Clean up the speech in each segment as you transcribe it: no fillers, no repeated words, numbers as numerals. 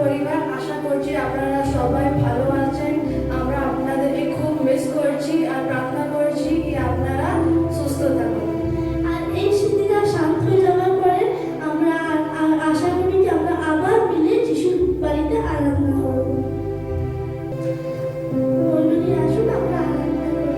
পরিবার। আশা করছি আপনারা সবাই ভালো আছেন। আমরা আপনাদেরকে খুব মিস করছি আর প্রার্থনা করছি কি আপনারা সুস্থ থাকুন। আর এই স্মৃতিটা শান্ত হয়ে যাওয়ার পরে আমরা আশা করি যে আমরা আবার মিলে যিশুর বাড়িতে আনন্দ করব। বন্ধুরা আসুন আমরা আনন্দ করি।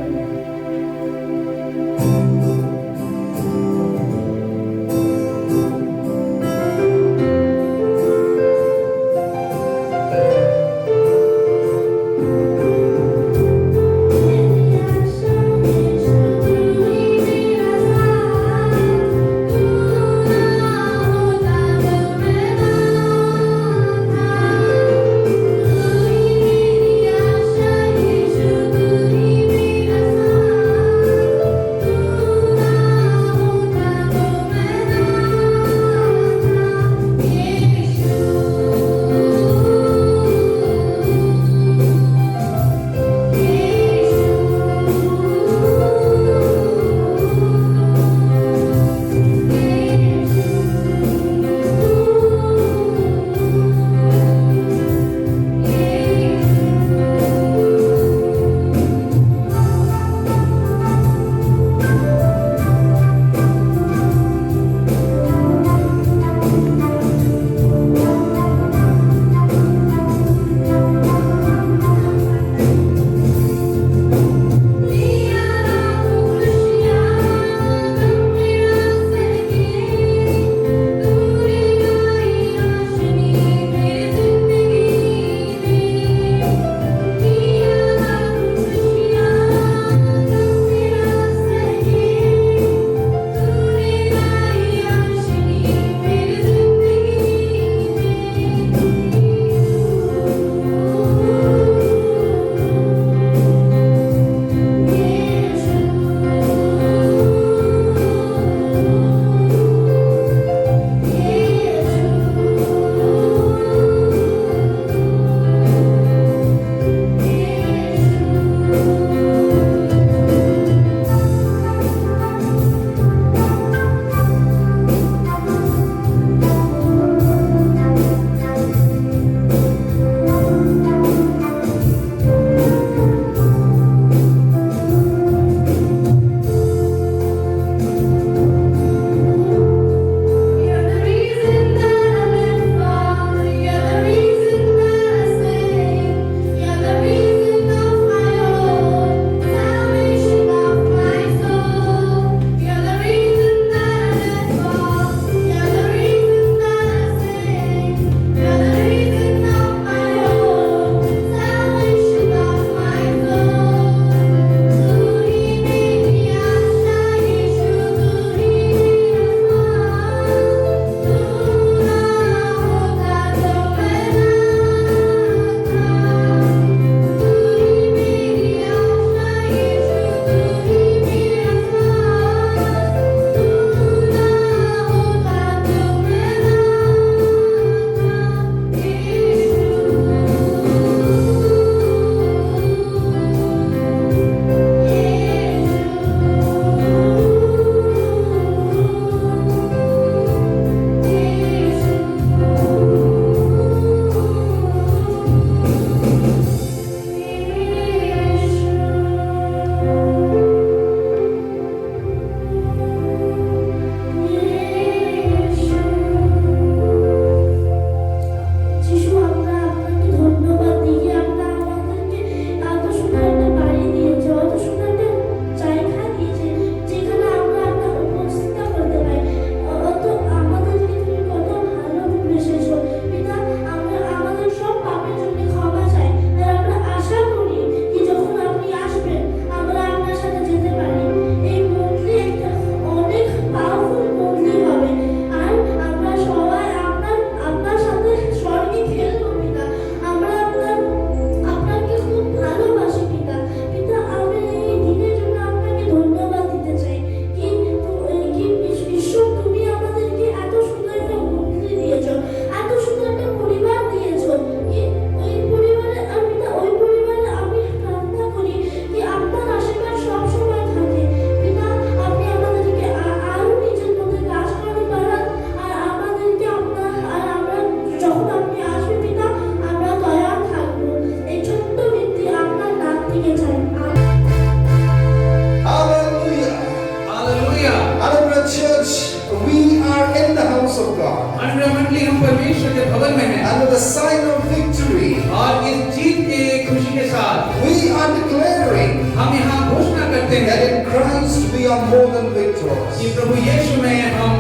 के साथ We are declaring हम यहाँ घोषणा करते हैं that in Christ we are more than victors. कि प्रभु यीशु में हम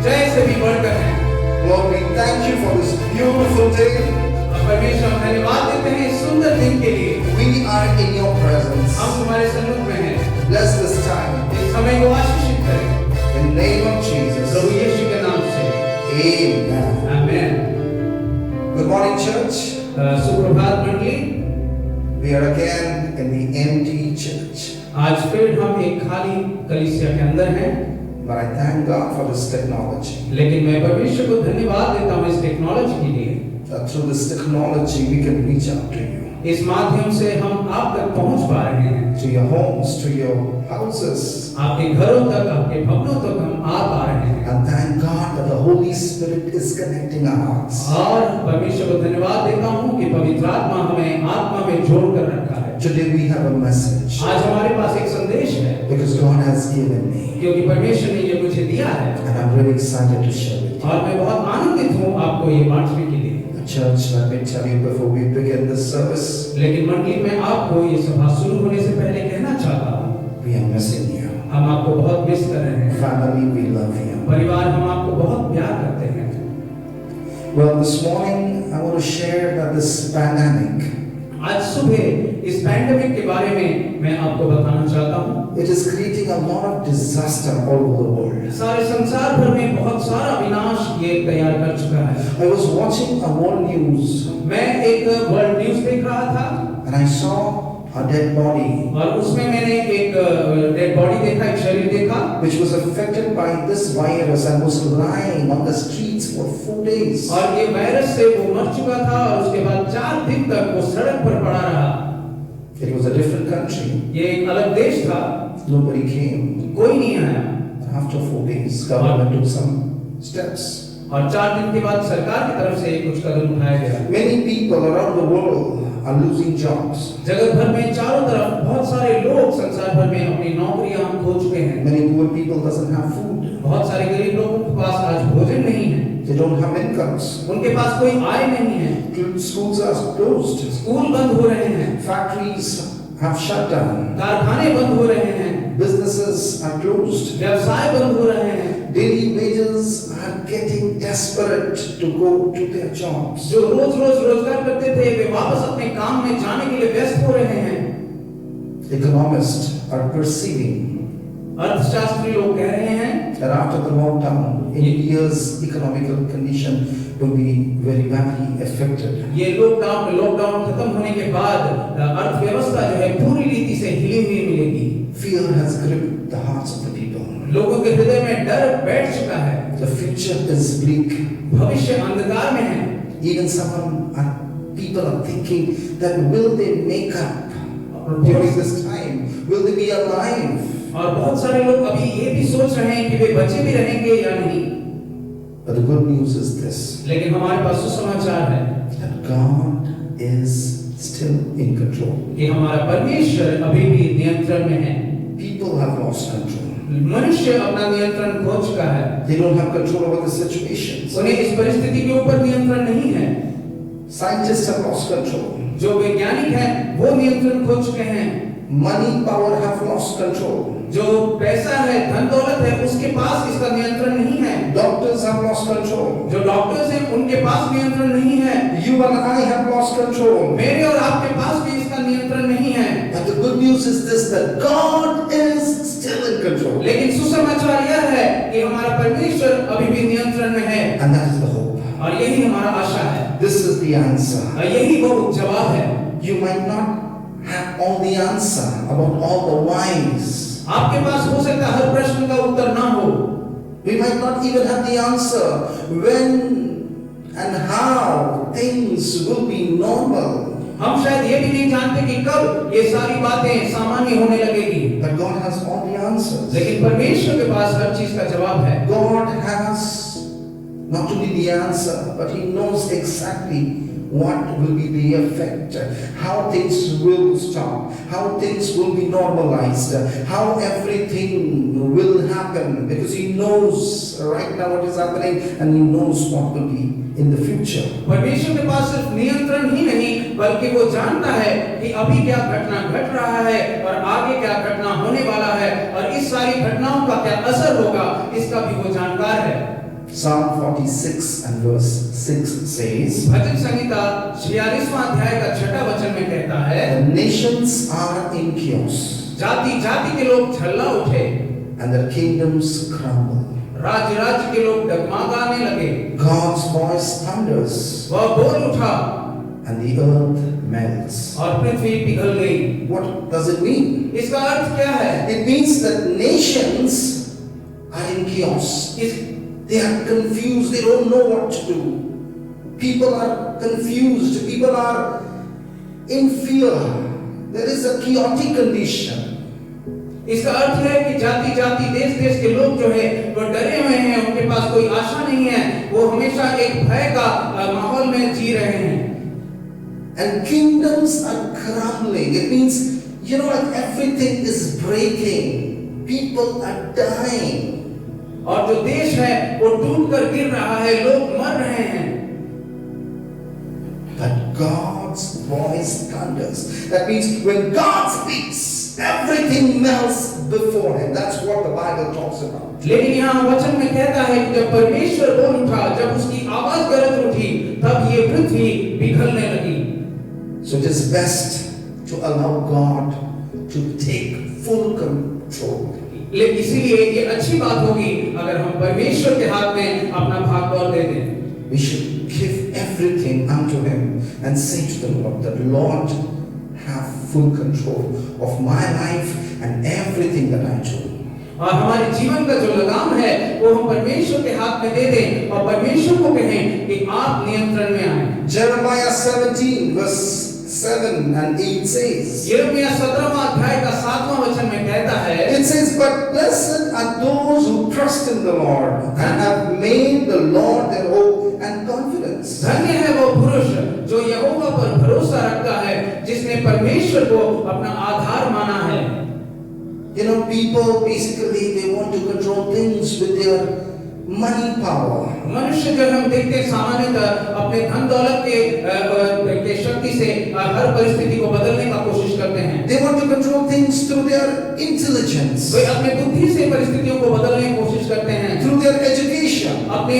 जय से भी बढ़कर हैं। Lord, we thank you for this beautiful day. और परमेश्वर हम धन्यवाद देते हैं इस सुंदर दिन के लिए। We are in your presence. हम तुम्हारे सन्मुख में हैं। Bless this time. इस समय को आशीषित करें In the name of Jesus. प्रभु यीशु के नाम से। Amen. आमीन। Good morning, church. सुप्रभात मंडली। We are again in the empty church. आज फिर हम एक खाली कलीसिया के अंदर हैं। But I thank God for this technology. लेकिन मैं परमेश्वर को धन्यवाद देता हूँ इस टेक्नोलॉजी के लिए। That through this technology we can reach out to you. इस माध्यम से हम आप तक पहुंच पा रहे हैं। To your homes, to your houses. आपके घरों तक, आपके भवनों तक हम आ पा रहे हैं। And thank God that the Holy Spirit is connecting our hearts. और परमेश्वर को धन्यवाद देता हूँ कि पवित्र आत्मा हमें आत्मा में जोड़ कर रखा है। Today we have a message. आज हमारे पास एक संदेश है Because God has given me. क्योंकि परमेश्वर ने ये मुझे दिया है And I'm really excited to share with you. और मैं बहुत आनंदित हूँ आपको ये बांटने के लिए। Church, let me tell you before we begin this service, लेकिन मंडली में आपको ये सभा शुरू होने से पहले कहना चाहता हूँ we are missing you. हम आपको बहुत मिस कर रहे हैं। Family, we love you. परिवार हम आपको बहुत प्यार करते हैं। Well, this morning I want to share that this pandemic, आज सुबह इस पैंडेमिक के बारे में मैं आपको बताना चाहता हूँ। it is creating a lot of disaster all over the world. सारे संसार भर में बहुत सारा विनाश ये तैयार कर चुका है। I was watching a world news मैं एक वर्ल्ड न्यूज देख रहा था and I saw a dead body और उसमें मैंने एक डेड बॉडी देखा, एक शरीर देखा which was affected by this virus and was lying on the streets for 4 days. और ये वायरस से वो मर चुका था और उसके बाद 4 दिन तक वो सड़क पर पड़ा रहा। It was a different country. ये एक अलग देश था, Nobody came. कोई नहीं आया After 4 days, government took some steps. और 4 दिन के बाद सरकार की तरफ से कुछ कदम उठाया गया। Many people around the world are losing jobs. जगत भर में चारों तरफ बहुत सारे लोग संसार भर में अपनी नौकरियां खो चुके हैं। Many poor people doesn't have food. बहुत सारे गरीब लोगों के पास आज भोजन नहीं है, They don't have incomes. उनके पास कोई आय नहीं है, Schools are closed. स्कूल बंद हो रहे हैं, Factories have shut down. कारखाने बंद हो रहे हैं, Businesses are closed. व्यवसाय बंद हो रहे हैं। Daily wages are getting desperate to go to their jobs. जो रोज रोज रोजगार करते थे वे वापस अपने काम में जाने के लिए व्यस्त हो रहे हैं। Economists are perceiving अर्थशास्त्री लोग कह रहे हैं that after the lockdown, India's economical condition will be very badly affected. ये लॉकडाउन खत्म होने के बाद अर्थव्यवस्था जो है पूरी रीति से हिली हुई मिलेगी। Fear has gripped the hearts of the people. लोगों के हृदय में डर बैठ चुका है, The future is bleak. भविष्य अंधकार में है। Even people are thinking that will they make up during this time? Will they be alive? और बहुत सारे लोग अभी ये भी सोच रहे हैं कि वे बचे भी रहेंगे या नहीं। But the good news is this, लेकिन हमारे पास सुसमाचार है that God is still in control. कि हमारा परमेश्वर अभी भी नियंत्रण में है। People have lost control. मनुष्य अपना नियंत्रण खो चुका है, They don't have control over the situations. उन्हें इस परिस्थिति के ऊपर नियंत्रण नहीं है। Scientists have lost control. जो वैज्ञानिक हैं वो नियंत्रण खो चुके हैं। Money, power have lost control. जो पैसा है, धन दौलत है, उसके पास इसका नियंत्रण नहीं है। Doctors have lost control. जो डॉक्टर्स हैं उनके पास नियंत्रण नहीं है। You and I have lost control. मेरे और आपके पास भी इसका नियंत्रण नहीं है। But the good news is this, that God is still in control. लेकिन सुसमाचार यह है कि हमारा परमेश्वर अभी भी नियंत्रण में है And that is the hope. और यही हमारा आशा है। This is the answer. और यही वो जवाब है। You might not have all the answer about all the whys. आपके पास हो सकता है हर प्रश्न का उत्तर ना हो। We might not even have the answer when and how things will be normal. हम शायद ये भी नहीं जानते कि कब ये सारी बातें सामान्य होने लगेगी। But God has all the answers. लेकिन परमेश्वर के पास हर चीज का जवाब है। God has not only the answer, but He knows exactly what will be the effect, how things will stop, how things will be normalized, how everything will happen, because He knows right now what is happening and He knows what will be in the future. परमेश्वर के पास सिर्फ नियंत्रण ही नहीं बल्कि वो जानता है कि अभी क्या घटना घट रहा है और आगे क्या घटना होने वाला है और इस सारी घटनाओं का क्या असर होगा इसका भी वो जानकार है। Psalm 46 and verse 6 says, भजन संहिता 46वां अध्याय का 6वां वचन में कहता है, the nations are in chaos जाति जाति के लोग झल्ला उठे and their kingdoms crumble. राज्य राज्य के लोग डगमगाने लगे। God's voice thunders वह बोल उठा and the earth melts. और पृथ्वी पिघल गई। What does it mean? इसका अर्थ क्या है? It means that nations are in chaos. They are confused. They don't know what to do. People are confused. People are in fear. There is a chaotic condition. इसका अर्थ है कि जाति जाति देश देश के लोग जो है वो डरे हुए हैं, उनके पास कोई आशा नहीं है, वो हमेशा एक भय का माहौल में जी रहे हैं। And kingdoms are crumbling. It means, like everything is breaking. People are dying. और जो देश है वो टूट कर गिर रहा है, लोग मर रहे हैं। But God's voice thunders. That means when God speaks, everything melts before Him. That's what the Bible talks about. लेकिन यहाँ वचन में कहता है कि जब परमेश्वर बोल उठा, जब उसकी आवाज गरज उठी, तब ये पृथ्वी पिघलने लगी। So it is best to allow God to take full control. लेकिन इसीलिए ये अच्छी बात होगी अगर हम परमेश्वर के हाथ में अपना भाग दौड़ दे दें। We should give everything unto Him and say to the Lord that, Lord, have full control of my life and everything that I do. और हमारे जीवन का जो लगाम है वो हम परमेश्वर के हाथ में दे दें और परमेश्वर को कहें कि आप नियंत्रण में आए। Jeremiah 17 verse 7 and 8 says, यिर्मयाह 17वां अध्याय का 7वां वचन में कहता है, it says, but blessed are those who trust in the Lord and have made the Lord their hope and confidence. धन्य है वो पुरुष जो यहोवा पर भरोसा रखता है, जिसने परमेश्वर को अपना आधार माना है। People basically they want to control things with their money power. मनुष्य जो हम देखते हैं सामान्यतः अपने धन दौलत के शक्ति से हर परिस्थिति को बदलने का कोशिश करते हैं। They want to control things through their intelligence, वे अपने बुद्धि से परिस्थितियों को बदलने की कोशिश करते हैं, through their education, अपने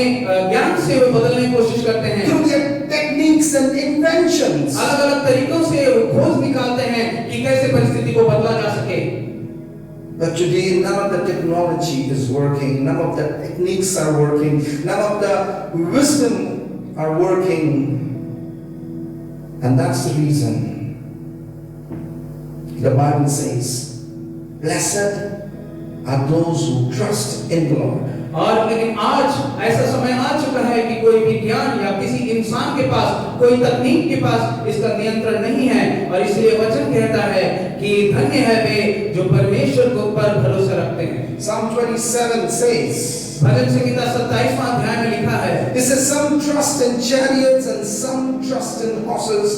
ज्ञान से वे बदलने की कोशिश करते हैं, through their techniques and inventions. अलग-अलग तरीकों से वो खोज निकालते हैं कि कैसे परिस्थिति को बदला जा सके। But today none of the technology is working, none of the techniques are working, none of the wisdom are working. And that's the reason the Bible says, blessed are those who trust in the Lord. और लेकिन आज ऐसा समय आ चुका है कि कोई विज्ञान या किसी इंसान के पास, कोई तकनीक के पास इसका नियंत्रण नहीं है और इसलिए वचन कहता है कि धन्य है वे जो परमेश्वर को पर भरोसा रखते हैं। Psalm 27 says, भजन संहिता 27वां अध्याय में लिखा है, it says, some trust in chariots and some trust in horses,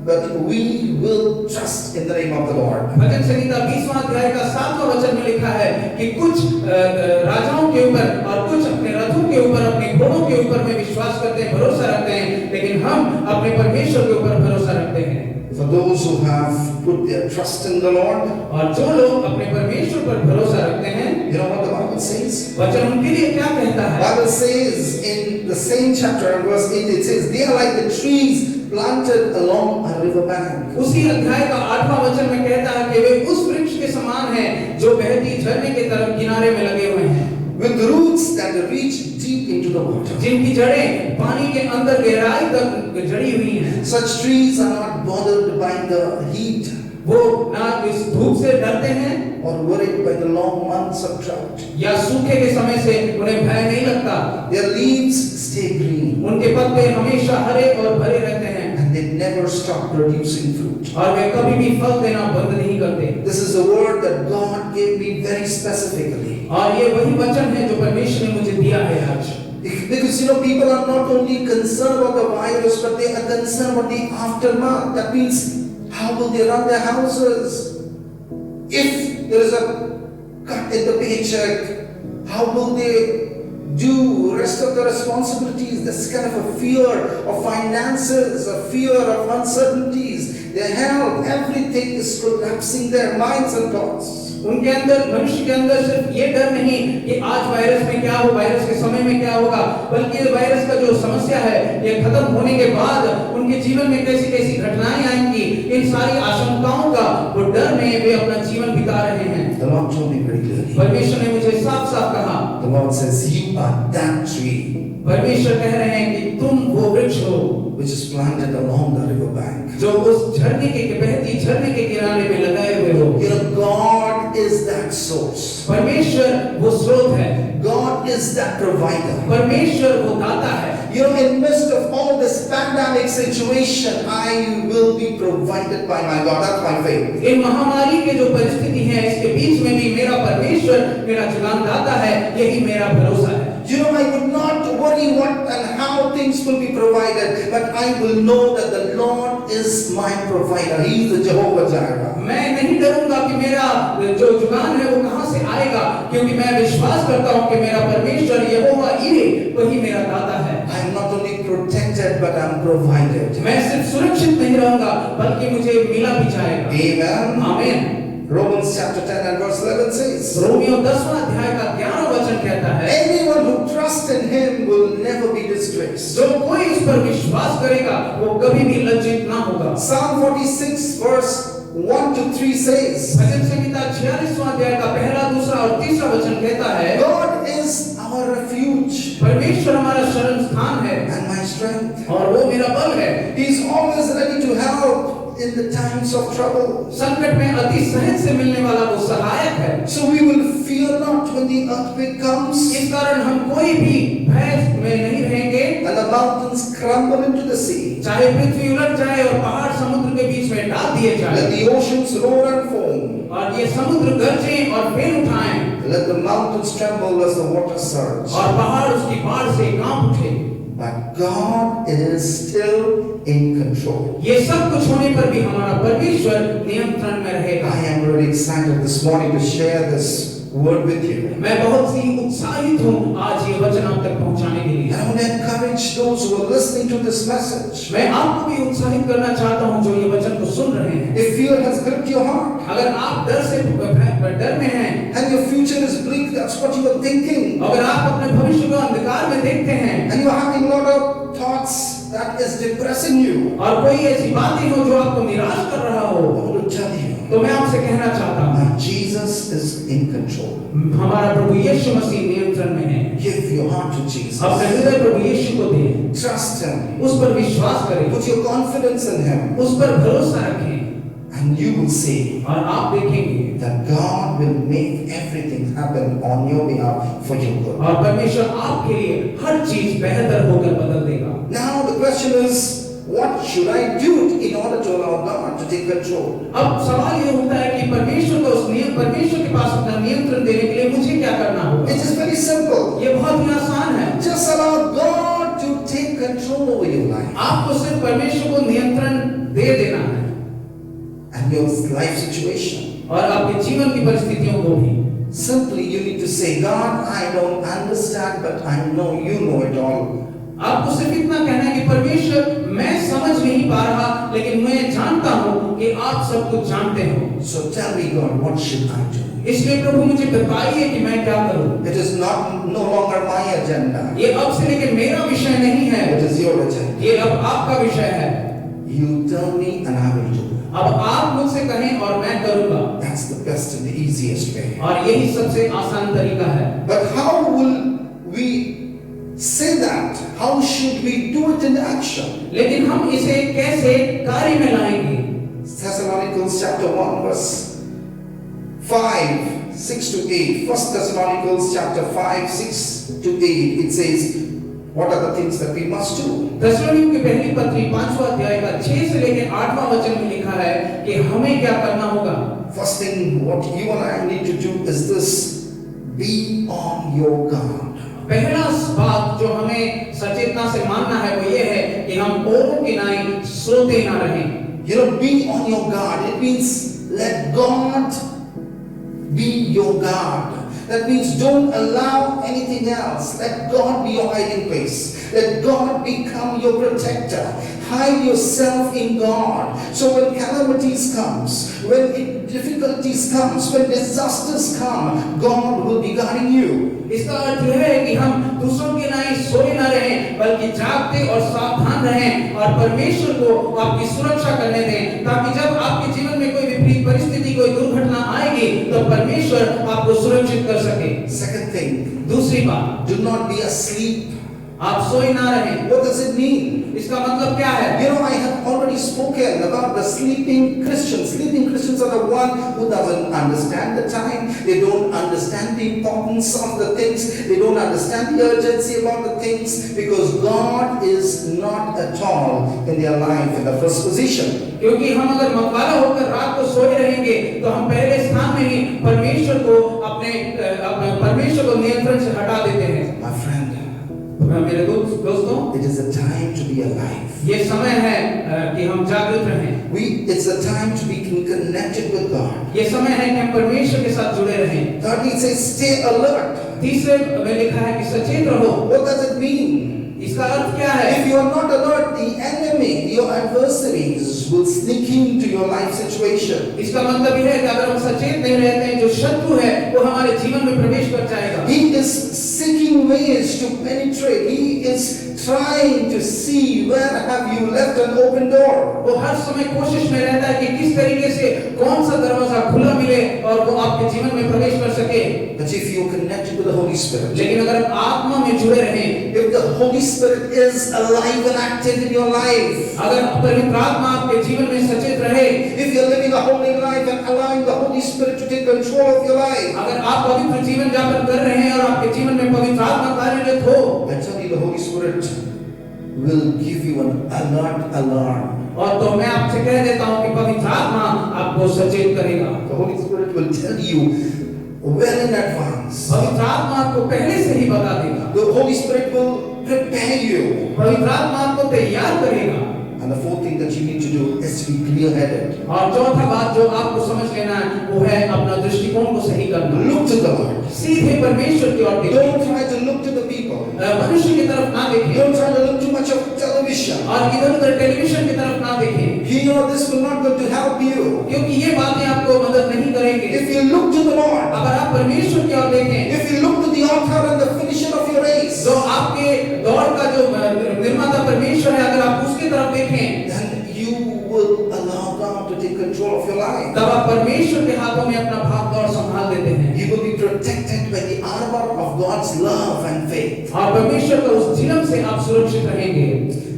but we will trust in the name of the Lord. भजन संहिता 20वां अध्याय का 7वां वचन में लिखा है कि कुछ राजाओं के ऊपर और कुछ अपने रथों के ऊपर, अपने घोड़ों के ऊपर में विश्वास करते हैं, भरोसा रखते हैं, लेकिन हम अपने परमेश्वर के ऊपर भरोसा रखते हैं। For those who have put their trust in the Lord, और जो लोग अपने परमेश्वर पर भरोसा रखते हैं, you know what the Bible says? वचन उनके लिए क्या कहता है? Bible says in the same chapter and verse 8, it says, they are like the trees planted along a river bank. उसी अध्याय का 8वां वचन में कहता है कि वे उस वृक्ष के समान हैं जो बहती झरने के तरफ किनारे में लगे हुए हैं, with roots that reach deep into the water. जिनकी जड़ें पानी के अंदर गहराई तक जड़ी हुई हैं। Such trees are not bothered by the heat वो ना इस धूप से डरते हैं or worried by the long months of drought. या सूखे के समय से उन्हें भय नहीं लगता। Their leaves stay green उनके पत्ते हमेशा हरे और भरे रहते हैं and they never stop producing fruit. और वे कभी भी फल देना बंद नहीं करते। This is a word that God gave me very specifically. और ये वही वचन है जो परमेश्वर ने मुझे दिया है आज। Because people are not only concerned about the virus, but they are concerned about the aftermath. That means, how will they run their houses? If there is a cut in the paycheck, how will they do rest of the responsibilities. This kind of a fear of finances, a fear of uncertainties, their health, everything is collapsing their minds and thoughts. उनके अंदर, मनुष्य के अंदर सिर्फ ये डर नहीं कि आज वायरस में क्या हो, वायरस के समय में क्या होगा, बल्कि ये वायरस का जो समस्या है ये खत्म होने के बाद उनके जीवन में कैसी कैसी घटनाएं आएंगी, इन सारी आशंकाओं का वो डर में वे अपना जीवन बिता रहे हैं। The Lord told me very clearly. परमेश्वर ने मुझे साफ साफ कहा, The Lord says, you are that tree परमेश्वर कह रहे हैं कि तुम वो वृक्ष हो which is planted along the river bank. जो उस झरने के बहती झरने के किनारे में लगाए हुए हो। You know, God is that source. परमेश्वर वो स्रोत है, God is that provider. परमेश्वर वो दाता है। You know, in midst of all this pandemic situation, I will be provided by my God. That's my faith. इन महामारी के जो परिस्थिति है इसके बीच में भी मेरा परमेश्वर मेरा जुगान दाता है, यही मेरा भरोसा है। You know, I would not worry what and how things will be provided, but I will know that the Lord is my provider. He is the Jehovah Jireh. मैं नहीं डरूंगा कि मेरा जो जुगान है वो कहां से आएगा, क्योंकि मैं विश्वास करता हूं कि मेरा परमेश्वर यहोवा यीरे वही मेरा दाता है। I am not only protected, but I am provided. मैं सिर्फ सुरक्षित नहीं रहूंगा बल्कि मुझे मिला भी जाएगा। Amen. आमीन। Romans chapter 10 and verse 11 says, Romeo 10वां अध्याय का 11वां वचन कहता है, anyone who trusts in him will never be disgraced. जो कोई उस पर विश्वास करेगा वो कभी भी लज्जित ना होगा। Psalm 46 verse 1 to 3 says, भजन संहिता 46वां अध्याय का पहला, दूसरा और तीसरा वचन कहता है, God is our refuge परमेश्वर हमारा शरण स्थान है and my strength. और वो मेरा बल है। He is always ready to help in the times of trouble. संकट में अति सहज से मिलने वाला वो सहायक है। So we will fear not when the earthquake comes इस कारण हम कोई भी भय में नहीं रहेंगे, and the mountains crumble into the sea. चाहे पृथ्वी उलट जाए और पहाड़ समुद्र के बीच में डाल दिए Let जाए the oceans roar and foam. और ये समुद्र गरजें और फेन उठाएं Let the mountains tremble as the water surge. और पहाड़ उसकी बाढ़ से कांप उठे। But God is still in control. ये सब कुछ होने पर भी हमारा परमेश्वर नियंत्रण में रहेगा। I am really excited this morning to share this word with you. मैं बहुत ही उत्साहित हूँ आज ये वचन आप तक पहुँचाने के लिए। And I want to encourage those who are listening to this message. मैं आपको भी उत्साहित करना चाहता हूँ जो ये वचन को सुन रहे हैं। If fear has gripped your heart अगर आप डर में हैं and your future is bleak, that's what you are thinking, अगर आप अपने भविष्य को अंधकार में देखते हैं and you are having a lot of thoughts that is depressing you, और कोई ऐसी बातें हो जो आपको निराश कर रहा हो, I want to tell you, तो मैं आपसे कहना चाहता हूँ my Jesus is in control. हमारा प्रभु यीशु मसीह नियंत्रण में है। Give your heart to Jesus. अपने हृदय प्रभु यीशु को दें, Trust Him. उस पर विश्वास करें, Put your confidence in Him, उस पर भरोसा रखें and you will see और आप देखेंगे that God will make everything happen on your behalf for your good. और परमेश्वर आपके लिए हर चीज बेहतर होकर बदल देगा। Now the question is, what should I do in order to allow God to take control? अब सवाल ये होता है कि परमेश्वर के पास अपना नियंत्रण देने के लिए मुझे क्या करना होगा? It is very simple. ये बहुत ही आसान है। Just allow God to take control over your life आपको सिर्फ परमेश्वर को नियंत्रण दे देना है and your life situation. और आपके जीवन की परिस्थितियों को भी। Simply you need to say, God, I don't understand, but I know you know it all. आपको सिर्फ इतना कहना है कि परमेश्वर मैं समझ नहीं पा रहा लेकिन मैं जानता हूँ कि आप सब कुछ जानते हो। So tell me, God, what should I do? इसलिए प्रभु मुझे बताइए कि मैं क्या करूँ। It is no longer my agenda. ये अब से लेकर मेरा विषय नहीं है, It is your agenda. ये अब आपका विषय है। You tell me and I will do. अब आप मुझसे कहें और मैं करूँगा। That's the best and the easiest way. और यही सबसे आसान तरीका है। But how will we say that? How should we do it in action? लेकिन हम इसे कैसे कार्य में लाएंगे? Thessalonians chapter 1 verse 5, 6 to 8. 1 Thessalonians chapter 5, 6 to 8. It says, what are the things that we must do? थेसलोनिक की पहली पत्री 5वां अध्याय का 6 से लेकर 8वां वचन में लिखा है कि हमें क्या करना होगा। First thing, what you and I need to do is this: be on your guard. पहला बात जो हमें सचेतना से मानना है वो ये है कि हम औरों की नाई सोते ना रहें। You know, be on your guard. It means let God be your guard. That means don't allow anything else. Let God be your hiding place. Let God become your protector. Hide yourself in God. So when calamities comes, when difficulties comes, when disasters come, God will be guarding you. इसका अर्थ यह है कि हम दूसरों के नहीं सोए न रहें, बल्कि जागते और सावधान रहें और परमेश्वर को आपकी सुरक्षा करने दें, ताकि जब आपके जीवन में कोई विपरीत परिस्थिति, कोई दुर्घटना आएगी, तो परमेश्वर आपको सुरक्षित कर सके। Second thing, दूसरी बात, do not be asleep. आप सोए ना रहें। What does it mean? इसका मतलब क्या है? You know, I have already spoken about the sleeping Christians. Sleeping Christians are the one who doesn't understand the time. They don't understand the importance of the things. They don't understand the urgency about the things, because God is not at all in their life in the first position. क्योंकि हम अगर मतवाला होकर रात को सोए रहेंगे, तो हम पहले स्थान में ही परमेश्वर को परमेश्वर को नियंत्रण से हटा देते हैं। My friend, मेरे दोस्तों, it is a time to be alive. ये समय है कि हम जागृत रहें। It's a time to be connected with God. ये समय है कि हम परमेश्वर के साथ जुड़े रहें। Thirdly, it says stay alert. तीसरे में लिखा है कि सचेत रहो। What does it mean? इसका अर्थ क्या है? If you are not alert, the enemy, your adversaries, will sneak into your life situation. इसका मतलब यह है कि अगर हम सचेत नहीं रहते हैं, जो शत्रु है वो हमारे जीवन में प्रवेश कर जाएगा। He is seeking ways to penetrate. He is trying to see where have you left an open door. वो हर समय कोशिश में रहता है कि किस तरीके से कौन सा दरवाजा खुला मिले और वो आपके जीवन में प्रवेश कर सके। But if you are connected with the Holy Spirit, लेकिन अगर आप आत्मा में जुड़े रहें, if the Holy Spirit is alive and active in your life, अगर पवित्र आत्मा आपके जीवन में सचेत रहे, if you are living a holy life and allowing the Holy Spirit to take control of your life, अगर आप पवित्र जीवन यापन कर रहे हैं और आपके जीवन में पवित्र आत्मा कार्यरत हो, I tell you, the Holy Spirit will give you an alert alarm. और तो मैं आपसे कह देता हूं कि पवित्र आत्मा आपको सचेत करेगा। The Holy Spirit will tell you well in advance. पवित्र आत्मा आपको पहले से ही बता देगा। The Holy Spirit will prepare you. पवित्र आत्मा आपको तैयार करेगा। And the fourth thing that you need to do is to be clear-headed. और चौथा बात जो आपको समझ लेना है वो है अपना दृष्टिकोण को सही करना। Look to the Lord. सीधे परमेश्वर की ओर देखिए। Don't try to look to the people. मनुष्य की तरफ ना देखिए Don't try to look too much of television. और इधर-उधर टेलीविजन की तरफ ना देखिए, This will not going to help you. क्योंकि ये बातें आपको मदद नहीं करेंगे। If you look to the Lord, अगर आप परमेश्वर की ओर देखें, if you look to the author and the finisher of your race, जो आपके दौड़ का जो निर्माता परमेश्वर है, अगर आप उसकी तरफ देखें, then you will allow God to take control of your life. तब आप परमेश्वर के हाथों में अपना भाग दौड़ संभाल देते हैं। You will be protected by the armor of God's love and faith. और परमेश्वर का उस झिलम से आप सुरक्षित रहेंगे।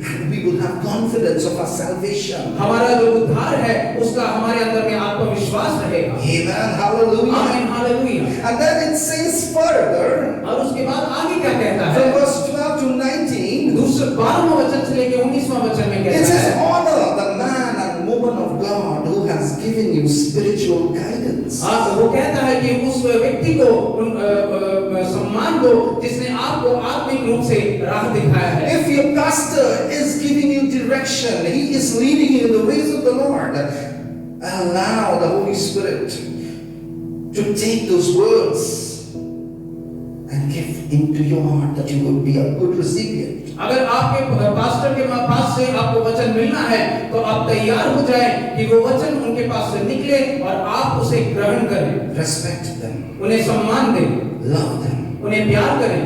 And we will have confidence of our salvation. हमारा जो उद्धार है उसका हमारे अंदर में आत्मविश्वास रहेगा। Amen. Hallelujah. आमीन, hallelujah. And then it says further, और उसके बाद आगे क्या कहता है? from verse 12 to 19, दूसरे 12वां वचन से लेकर 19वां वचन में it कहता says, है, honor the man and woman of God who has given you spiritual guidance. वो कहता है कि उस व्यक्ति को सम्मान दो जिसने आपको आत्मिक रूप से राह दिखाया है। If your pastor is giving you direction, he is leading you in the ways of the Lord, allow the Holy Spirit to take those words and give into your heart that you will be a good recipient. अगर आपके pastor के पास से आपको वचन मिलना है तो आप तैयार हो जाएं कि वो वचन उनके पास से निकले और आप उसे ग्रहण करें। Respect them, उन्हें सम्मान दें, love them, उन्हें प्यार करें,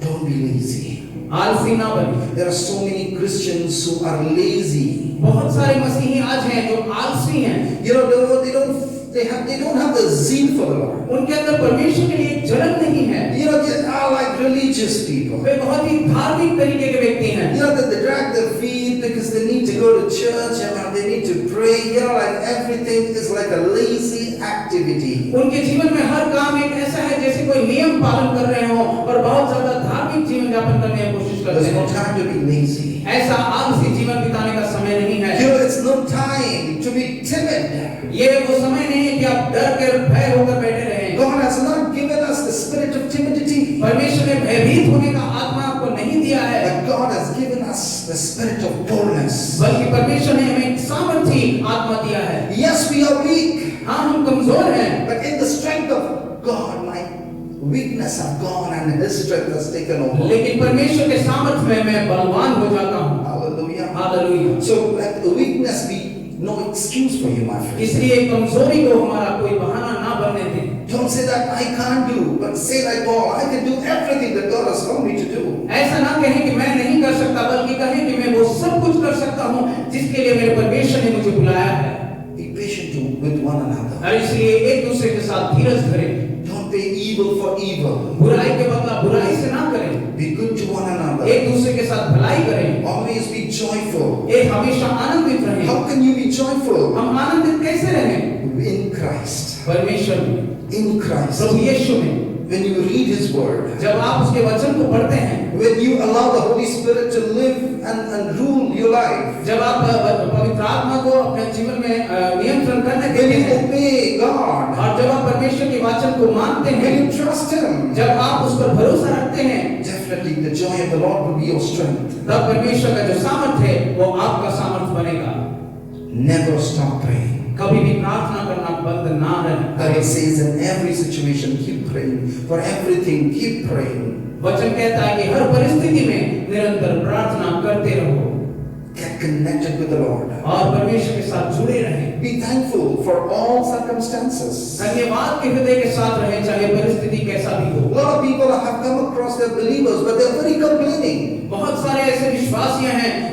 don't be lazy. आलसी ना बने। There are so many Christians who are lazy. बहुत सारे मसीही आज हैं जो आलसी हैं। They don't have the zeal for the Lord. उनके अंदर परमेश्वर के लिए एक जलन नहीं है। They are like religious people. वे बहुत ही धार्मिक तरीके के व्यक्ति हैं। That they drag their feet because they need to go to church and they need to pray. Like everything is like a lazy activity. उनके जीवन में हर काम एक ऐसा है जैसे कोई नियम पालन कर रहे हो और बहुत ज्यादा धार्मिक जीवन यापन करने की कोशिश करते There's no हैं। time to be lazy. ऐसा आलसी जीवन बिताने का समय नहीं है। It's no time to be timid. ये वो समय नहीं है कि आप डर कर भय होकर बैठे रहें। God has not given us the spirit of timidity. परमेश्वर ने भयभीत होने का आत्मा आपको नहीं दिया है, But God has given us the spirit of boldness. बल्कि परमेश्वर ने हमें एक सामर्थी आत्मा दिया है। Yes, we are weak, हाँ, हम कमजोर हैं, but in the strength of God, my weakness have gone and His strength has taken over. लेकिन परमेश्वर के सामर्थ्य में मैं बलवान हो जाता हूँ। Hallelujah. Hallelujah. So let weakness be no excuse for you, my friend. इसलिए कमजोरी को हमारा कोई बहाना ना बनने दें। Don't say that I can't do, but say like Paul, I can do everything that God has called me to do. ऐसा ना कहें कि मैं नहीं कर सकता, बल्कि कहें कि मैं वो सब कुछ कर सकता हूँ जिसके लिए मेरे परमेश्वर ने मुझे बुलाया है। Be patient with one another. और इसलिए एक दूसरे के साथ धीरज धरें। Don't pay evil for evil. बुराई के बदला बुराई से ना करें। Be good to one another. एक दूसरे के साथ भलाई करें। Always be joyful. एक हमेशा आनंदित रहें। How can you be joyful? हम आनंदित कैसे रहें? In Christ. परमेश्वर में, In Christ. प्रभु यीशु में। When you read His Word. जब आप उसके वचन को पढ़ते हैं, When you allow the Holy Spirit to live and rule your life. जब आप पवित्र आत्मा को अपने जीवन में नियंत्रण करने When देते you हैं, obey God. और जब आप परमेश्वर के वचन को मानते When हैं, you trust Him. जब आप उस पर भरोसा रखते हैं, Definitely the joy of the Lord will be your strength. तब परमेश्वर का जो सामर्थ है वो आपका सामर्थ बनेगा। Never stop praying. कभी भी प्रार्थना करना बंद ना Bible करें। says in every situation keep praying. For everything keep praying. वचन कहता है कि हर परिस्थिति में निरंतर प्रार्थना करते रहो Get connected with the Lord. और परमेश्वर के साथ जुड़े रहें। Be thankful for all circumstances. धन्यवाद के हृदय के साथ रहें, चाहे परिस्थिति कैसा भी A हो। lot of people have come across their believers, but they're very complaining. बहुत सारे ऐसे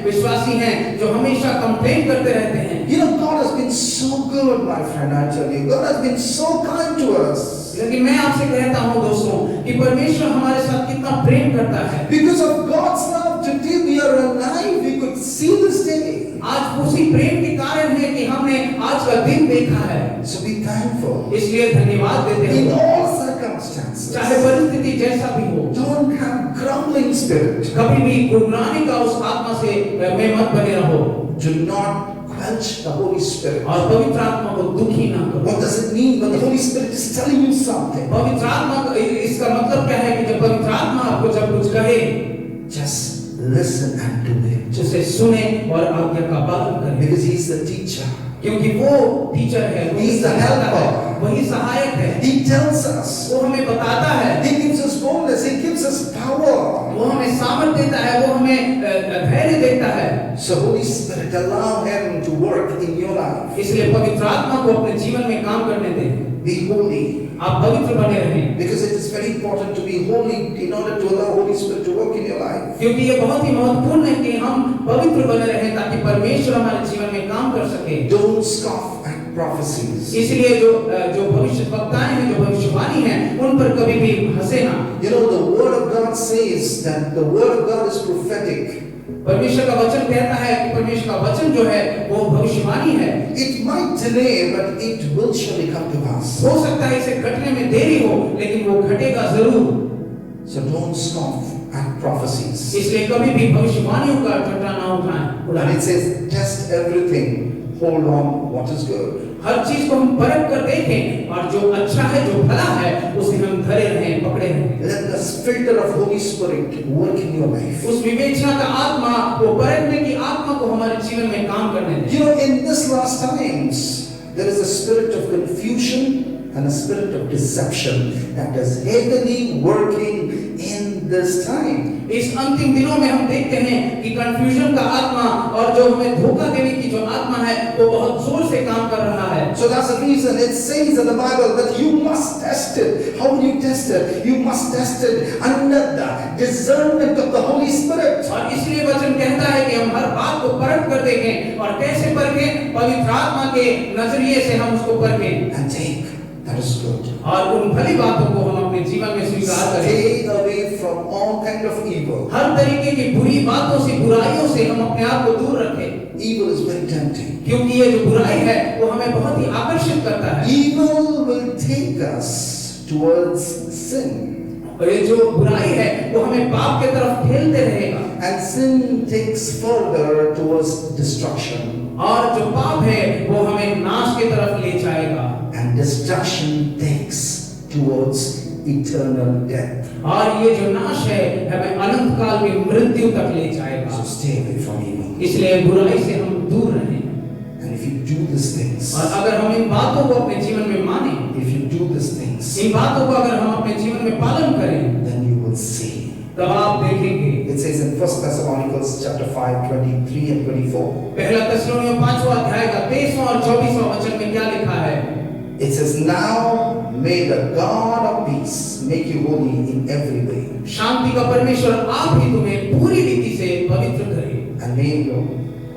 विश्वासी हैं जो हमेशा कंप्लेन करते रहते हैं। You know, God has been so good, my friend, I tell you. God has been so kind to us. लेकिन मैं आपसे कहता हूं दोस्तों कि परमेश्वर हमारे साथ कितना प्रेम करता है। Because of God's love, today we are alive. We could see this day. आज उसी प्रेम के कारण है कि हमने आज का दिन देखा है। So be thankful. इसलिए धन्यवाद देते In हैं। all circumstances. चाहे परिस्थिति जैसा भी हो, Don't have grumbling spirit. कभी भी गुर्राने का उस आत्मा से में मत बने रहो Do not quench the Holy Spirit. और पवित्र आत्मा को दुखी ना करो। What does it mean when the Holy Spirit is telling you something? पवित्र आत्मा इसका मतलब क्या है कि जब पवित्र आत्मा आपको जब कुछ कहे, Just listen and do it. उसे सुने और आज्ञा का पालन करें, Because He's the teacher. क्योंकि वो टीचर है, वही He's the समझाता है, helper. वही सहायक है। He tells us. वो हमें बताता है, He gives us boldness. He gives us power. वो हमें सामर्थ देता है, वो हमें धैर्य देता है। So Holy Spirit, allow Him to work in your life. इसलिए पवित्र आत्मा को अपने जीवन में काम करने दें। Be holy. आप पवित्र बने रहें, Because it is very important to be holy in order to allow Holy Spirit to work in your life. क्योंकि ये बहुत ही महत्वपूर्ण है कि हम पवित्र बने रहें ताकि परमेश्वर हमारे जीवन में काम कर सके। Don't scoff at prophecies. इसलिए जो भविष्यवक्ताएं हैं, जो भविष्यवाणी हैं, उन पर कभी भी हंसे ना। You know, the Word of God says that the Word of God is prophetic. परमेश्वर का वचन कहता है कि परमेश्वर का वचन जो है वो भविष्यवाणी है। It might delay, but it will surely come to pass. हो सकता है इसे घटने में देरी हो, लेकिन वो घटेगा जरूर। So don't scoff at prophecies. इसलिए कभी भी भविष्यवाणियों का झटका ना And उठाएं। it says, test everything, hold on what is good. हर चीज को हम परख कर देखें और जो अच्छा है, जो भला है, उसे हम धरे रहें, पकड़े रहें। Let the filter of Holy Spirit work in your life. उस विवेचना का आत्मा, वो परखने की आत्मा को हमारे जीवन में काम करने दें। You know, in this last times, there is a spirit of confusion and a spirit of deception that is heavily working in this time. इस अंतिम दिनों में हम देखते हैं कि कंफ्यूजन का आत्मा और जो हमें धोखा देने की जो आत्मा है वो बहुत जोर से काम कर रहा है। So that's the reason it says in the Bible that you must test it. How will you test it? You must test it under the discernment of the Holy Spirit. और इसलिए वचन कहता है कि हम हर बात को परख कर देखें और कैसे परखें? पवित्र आत्मा के नजरिए से हम उसको परखें And take that is good. और उन भली बातों को हम अपने जीवन में स्वीकार करें। Stay away from all kind of evil. हर तरीके की बुरी बातों से, बुराइयों से हम अपने आप को दूर रखें, Evil is very tempting. क्योंकि ये जो बुराई है वो हमें बहुत ही आकर्षित करता है। Evil will take us towards sin. और ये जो बुराई है वो हमें पाप के तरफ ठेलते रहेगा And sin takes further towards destruction. और जो पाप है वो हमें नाश की तरफ ले जाएगा And destruction takes towards eternal death. और ये जो नाश है हमें अनंत काल की मृत्यु तक ले जाएगा। So stay away from evil. इसलिए बुराई से हम दूर रहें। And if you do these things, और अगर हम इन बातों को अपने जीवन में माने, if you do these things, इन बातों को अगर हम अपने जीवन में पालन करें, then you will see. तब आप देखेंगे। It says in 1 Thessalonians chapter 5, 23 and 24. पहला थिस्सलुनीकियों 5वां अध्याय का 23वां और 24वां वचन में क्या लिखा है? It says, now may the God of peace make you holy in every way. शांति का परमेश्वर आप ही तुम्हें पूरी रीति से पवित्र करे। And may your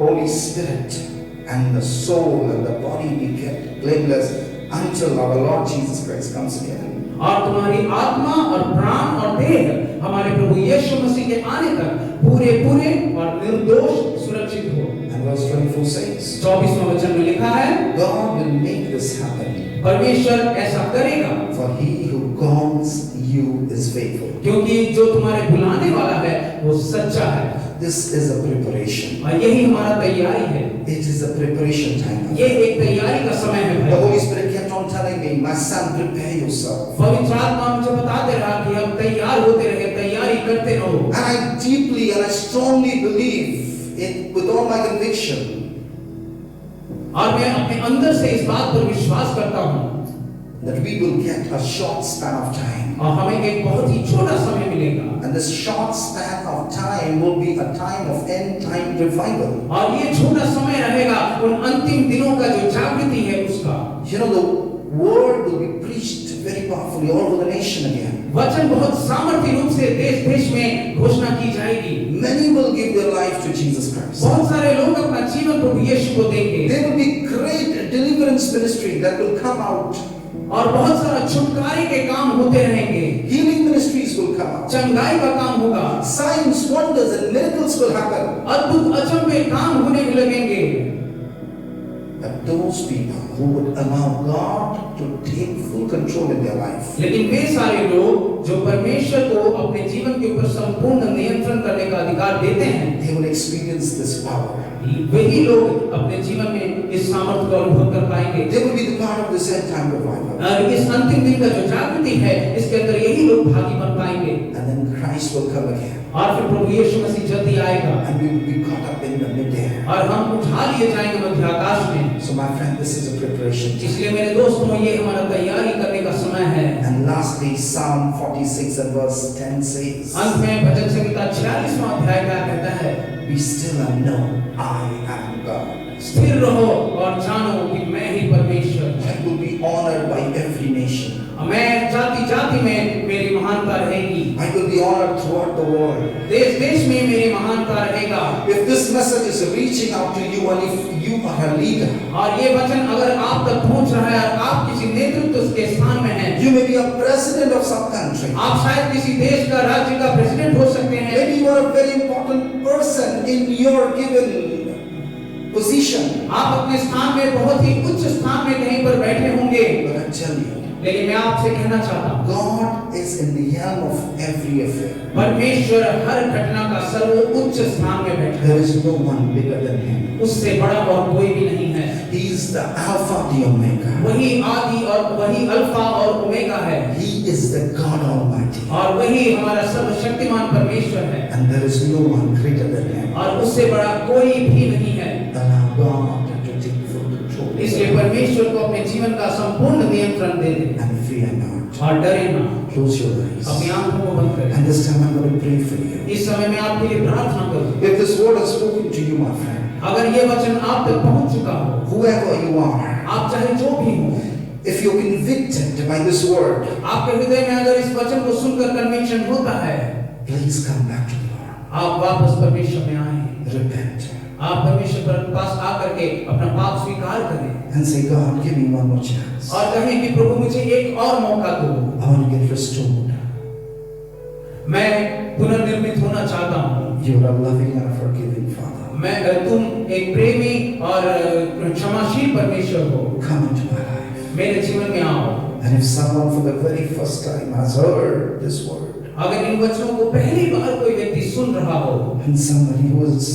Holy Spirit and the soul and the body be kept blameless until our Lord Jesus Christ comes again. और तुम्हारी आत्मा और प्राण और देह हमारे प्रभु यीशु मसीह के आने तक पूरे पूरे और निर्दोष सुरक्षित हो। And verse 24 says, 24वां वचन में लिखा है, God will make this happen, परमेश्वर ऐसा करेगा, for he who calls you is faithful. क्योंकि जो तुम्हारे बुलाने वाला है वो सच्चा है। This is a preparation. और यही हमारा तैयारी है। It is a preparation time. ये एक तैयारी का समय है The भाई। Holy Spirit kept on telling me, my son, prepare yourself. पवित्र आत्मा मुझे बताते रहा कि हम तैयार होते रहे, तैयारी करते रहो। And I deeply and I strongly believe it with all my conviction और मैं अपने अंदर से इस बात पर विश्वास करता हूँ that we will get a short span of time. और हमें एक बहुत ही छोटा समय मिलेगा। And this short span of time will be a time of end time revival. और ये छोटा समय रहेगा उन अंतिम दिनों का जो जागृति है उसका। You know, the word will be preached very powerfully all over the nation again. वचन बहुत सामर्थ्य रूप से देश देश में घोषणा की जाएगी। Many will give their life to Jesus Christ. बहुत सारे लोग अपना जीवन प्रभु यीशु को देंगे। There will be great deliverance ministry that will come out. और बहुत सारा छुटकारे के काम होते रहेंगे। Healing ministries will come out. चंगाई का काम होगा। Signs, wonders and miracles will happen. अद्भुत अचंभे काम होने लगेंगे। But those people who would allow God to take full control in their life, लेकिन वे सारे लोग जो परमेश्वर को अपने जीवन के ऊपर संपूर्ण नियंत्रण करने का अधिकार देते हैं, they will experience this power. वही लोग अपने जीवन में इस सामर्थ्य को अनुभव कर पाएंगे। They will be the part of this end time revival. और इस अंतिम दिन का जो जागृति है, इसके अंदर यही लोग भागी बन पाएंगे। And then Christ will come again. और फिर प्रभु यीशु मसीह जल्दी आएगा। And we will be caught up in the midair. और हम उठा लिए जाएंगे मध्य आकाश में। So my friend, this is a preparation. इसलिए मेरे दोस्तों, ये हमारा तैयारी करने का समय है। And lastly, Psalm 46 and verse 10 says, अंत में भजन संहिता 46वां अध्याय क्या कहता है? be still and know I am God. स्थिर रहो और जानो कि मैं ही परमेश्वर हूँ। I will be honored by every nation. मैं जाति जाति में मेरी महानता रहेगी। I will be honored throughout the world. देश देश में मेरी महानता रहेगा। If this message is reaching out to you and if you are a leader, और ये वचन अगर आप तक पहुंच रहा है और आप किसी नेतृत्व के स्थान में हैं, you may be a president of some country. आप शायद किसी देश का राज्य का प्रेसिडेंट हो सकते हैं। Maybe you are a very important person in your given position. आप अपने स्थान में बहुत ही उच्च स्थान में कहीं पर बैठे होंगे। But I tell you, लेकिन मैं आपसे कहना चाहता हूँ, God is in the helm of every affair. परमेश्वर हर घटना का सर्वोच्च स्थान में बैठा है। There is no one bigger than Him. उससे बड़ा और कोई भी नहीं है। He is the Alpha, the Omega. वही आदि और वही अल्फा और ओमेगा है। He is the God Almighty. और वही हमारा सर्वशक्तिमान परमेश्वर है। And there is no one greater than Him. और उससे बड़ा कोई भी नहीं है। Allow God to take full control. इसलिए परमेश्वर को अपने जीवन का संपूर्ण नियंत्रण दे दे And fear not. और डरे ना। Close your eyes. अपनी आंखों को बंद करें। And this time I'm going to pray for you. इस समय मैं आपके लिए प्रार्थना करूं। If this word has spoken to you, my friend, अगर ये वचन आप तक पहुंच चुका हो, whoever you are, आप चाहे जो भी हो, if you're convicted by this word, आपके हृदय में अगर इस वचन को सुनकर कन्विक्शन होता है, please come back to the Lord. आप वापस परमेश्वर में आए। Repent. आप परमेश्वर के पास आकर के अपना पाप स्वीकार करें And say, God, give me one more chance. और कहें कि प्रभु मुझे एक और मौका दो। I want to get restored. मैं पुनर्निर्मित होना चाहता हूँ। You're a loving and a forgiving Father. तुम एक प्रेमी और क्षमाशील परमेश्वर हो। Come into my life. मेरे जीवन में आओ। And if someone for the very first time has heard this word, अगर इन वचनों को पहली बार कोई व्यक्ति सुन रहा हो, and somebody who is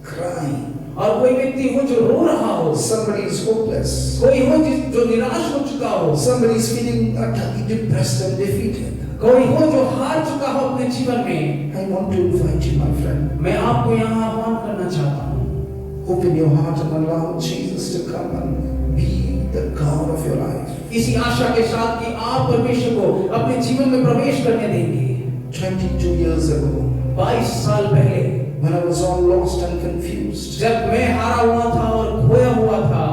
crying, और कोई व्यक्ति हो जो रो रहा हो, somebody is hopeless, कोई हो जो निराश हो चुका हो, somebody is feeling utterly depressed and defeated, कोई हो जो हार चुका हो अपने जीवन में, I want to invite you, my friend. मैं आपको यहाँ आह्वान करना चाहता हूँ। Open your heart and allow Jesus is to come and be the God of your life. इसी आशा के साथ कि आप परमेश्वर को अपने जीवन में प्रवेश करने देंगे। 22 years ago, 22 साल पहले when I was all lost and confused, जब मैं हारा हुआ था और खोया हुआ था,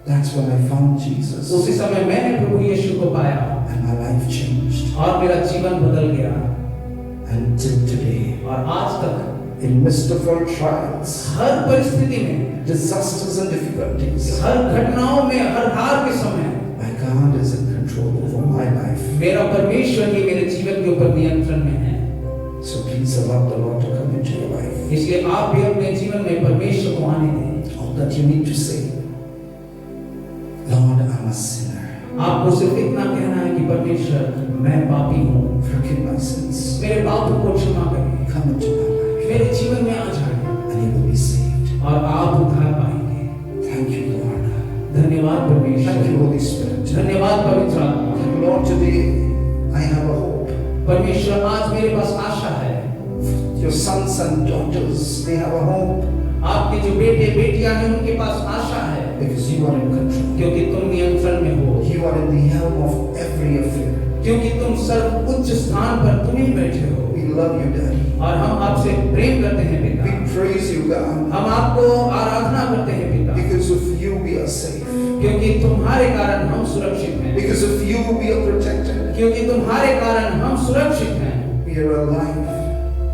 that's when I found Jesus, उसी समय मैंने प्रभु यीशु को पाया and my life changed. और मेरा जीवन बदल गया। And till today, और आज तक in midst of all trials, हर परिस्थिति में, disasters and difficulties, हर घटनाओं में, हर हार के समय my God is in control over my life. मेरा परमेश्वर ही मेरे जीवन के ऊपर नियंत्रण में है। So please allow the Lord to come into your life. इसलिए आप भी अपने जीवन में परमेश्वर को आने दें। All that you need to say, Lord, I'm a sinner. आपको सिर्फ इतना कहना है कि परमेश्वर मैं पापी हूँ, Forgive my sins. मेरे पापों को क्षमा करें, Come into my life, मेरे जीवन में आ जाएं and you will be saved. और आप उद्धार पाएंगे। Thank you, Lord. धन्यवाद Thank परमेश्वर, you, Holy Spirit. धन्यवाद पवित्र आत्मा। And Lord, today I have a hope. परमेश्वर आज मेरे पास आशा है। Your sons and daughters, they have a hope आपके जो बेटे बेटियां हैं उनके पास आशा है, because you are in control. क्योंकि तुम नियंत्रण में हो, You are in the helm of every affair. क्योंकि तुम सर्वोच्च स्थान पर तुम ही बैठे हो। We love you, Daddy. और हम आपसे प्रेम करते हैं पिता, We praise you, God. हम आपको आराधना करते हैं पिता, Because of you we are safe. क्योंकि तुम्हारे कारण हम सुरक्षित हैं, Because of you we are protected. क्योंकि तुम्हारे कारण हम सुरक्षित हैं, We are alive.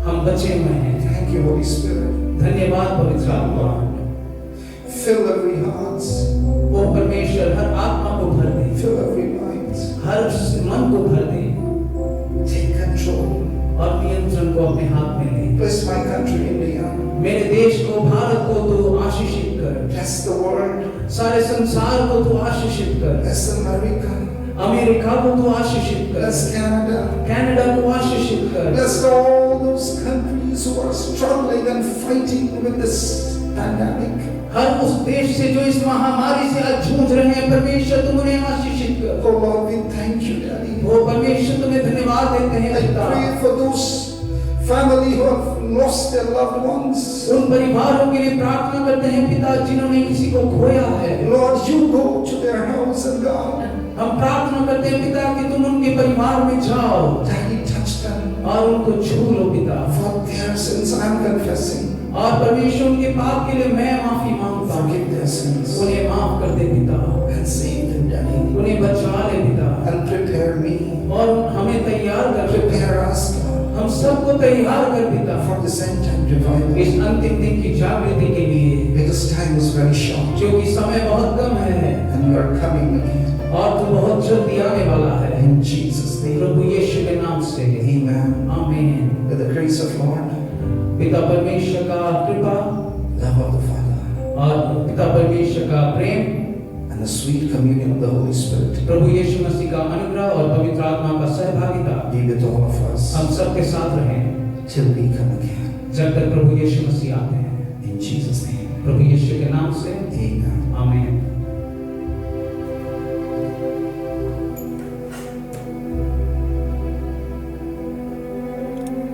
हम बचे हुए हैं। Thank you, Holy Spirit. धन्यवाद पवित्र आत्मा। Fill every heart. वो परमेश्वर हर आत्मा को भर दे, Fill every mind. हर मन को भर दे Take control. और नियंत्रण को अपने हाथ में ले। Bless my country, India. मेरे देश को, भारत को तू आशीषित कर, Bless the world. सारे संसार को तू आशीषित कर, Bless America. अमेरिका को तू आशीषित कर, Bless Canada. कनाडा को आशीषित कर, Bless all those countries who are struggling and fighting with this pandemic. हर उस देश से जो इस महामारी से आज जूझ रहे हैं, परमेश्वर तुम उन्हें आशीषित कर। Oh Lord, we thank you, Daddy. वो परमेश्वर तुम्हें धन्यवाद देते हैं I पिता। pray for those family who have lost their loved ones. उन परिवारों के लिए प्रार्थना करते हैं पिता जिन्होंने किसी को खोया है। Lord, you go to their house and God, हम प्रार्थना करते हैं पिता कि तुम उनके परिवार में जाओ Daddy, touch them. और उनको छू लो पिता। For their sins, I'm confessing. और परमेश्वर उनके पाप के लिए मैं माफी मांगता हूँ, Forgive their sins उन्हें माफ कर दे पिता, and save them, Daddy. उन्हें बचा ले पिता And prepare me. और हमें तैयार कर पिता। Prepare us, God, हम सबको तैयार कर पिता for this end time revival. इस अंतिम दिन की जागृति के लिए, Because time is very short क्योंकि समय बहुत कम है and you are coming again. और तू बहुत जल्दी आने वाला है। In Jesus' name. प्रभु यीशु के नाम से Amen. आमीन। With the grace of Lord, पिता परमेश्वर का कृपा love of the Father, और पिता परमेश्वर का प्रेम, and the sweet communion of the Holy Spirit प्रभु यीशु मसीह का अनुग्रह और पवित्र आत्मा का सहभागिता be with all of us हम सबके साथ रहे till we come again. जब तक प्रभु यीशु मसीह आते हैं। In Jesus' name. प्रभु यीशु के नाम से Amen. आमीन।